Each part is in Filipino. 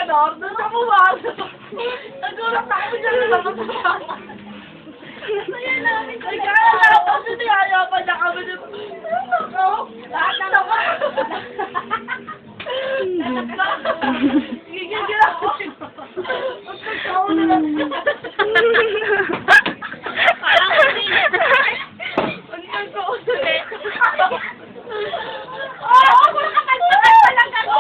ano, doon sa buwag. Nagulat ako dyan na nakapagpapag. Ayan namin. Nagkakala ako kasi niyayapan na kami. Ako, lahat na naman. Gigigil ako. Pagkakaw na lang. Parang kasi. Pagkakaw ulit. Oo, kung nakapagpapag pa lang ako.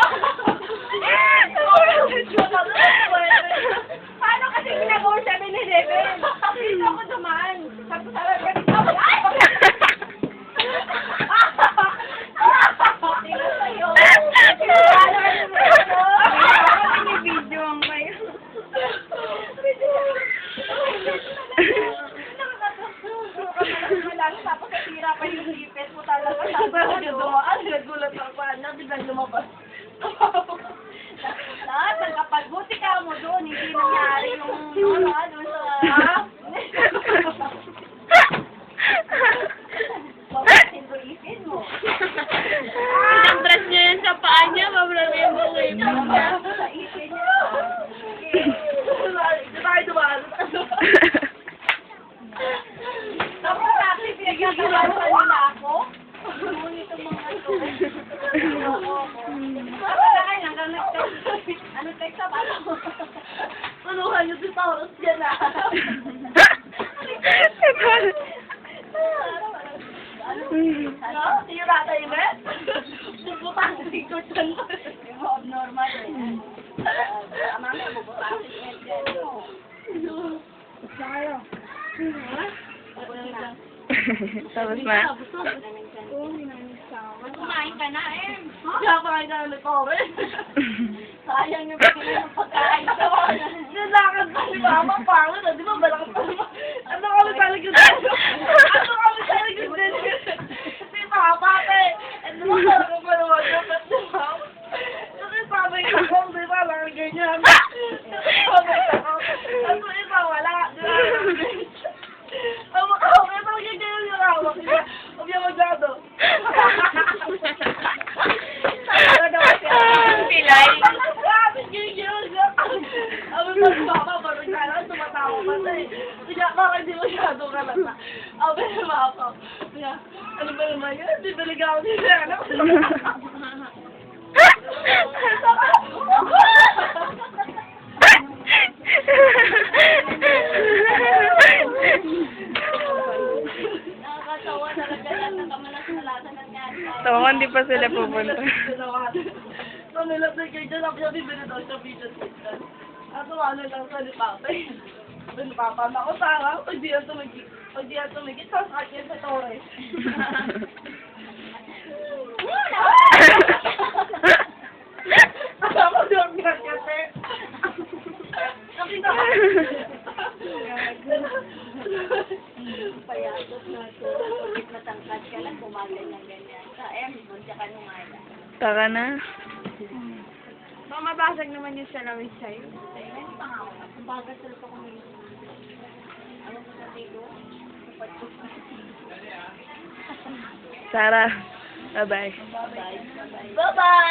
Paano kasi ginagawa 7-Eleven? Dito ako dumaan. Sabi ko sa akin, ay! Tingnan sa'yo. May video ang kayo. Tapos nasira pa yung lipit mo talaga. Sabi ko dumaan. Nagulat ako. Biglang lumabas. Lahat, nagkapagbuti ka mo doon, hindi nangyari yung doon sa... Babasin ko ipin mo. Pinag-dress niya yan sa paa niya, mabrami yung buhay mo niya. Sa ipin niya. Di tayo dumaan. Tapos kasi pinag-igilan pa nila ako. Ngunit ang mga ito. Ano text up? Tuluhan yung si Taurus dyan na. Ano? Yung rata yung bet? Bubutang si Kurtan. Yung abnormal eh. Mamaya bubutang si Kurtan. Sayo. Tapos na. Kumain ka na eh. Kaya kumain ka na Taurus. Sayang yung pagkain ng pagkain ko. Nilakad pa si Mama, pangit. Di ba balak pa naman? Ano kami talaga din? Ano kami talaga din? Si Papa, ano mo talaga pa naman? Dapat si Mama. Kasi sabi ko, di ba lang ganyan? Sabi ko, ano iba, wala. Di ba lang ganyan? Ang makawag, ito ganyan yung hawak. Huwag yung masyado. Pilay. Sabi mo si Mama, parang kailangan tumatawa pa siya eh. Kaya bakit di masyado ka lang na? Sabi ni Mama, kaya ano ba naman yun? Di baligaw din siya. Nakakatawa talaga yan. Nakamalas-malasan ng kanya. Tawa, hindi pa sila pupunta. So, nilap na kayo dyan. Sabi niya, bibili daw siya video system. Ato, ano lang sa ni Papa. Sabi ni Papa, naku, Sarah, pag di yan tumigit, sasakit yan sa Torres. Alam mo, di ako ginagkate. Nakita ka. Payatot na ito. Pagkit matangkad ka lang, kumagal ng ganyan. Sa M, siya ka nung ala. Taka na. Mamabasag naman yung salawin sa'yo. Ayun, pangawa. Ang bagal sa ito kung may... Ano ko sa tigo? Sarah. Bye-bye. Bye-bye. Bye-bye.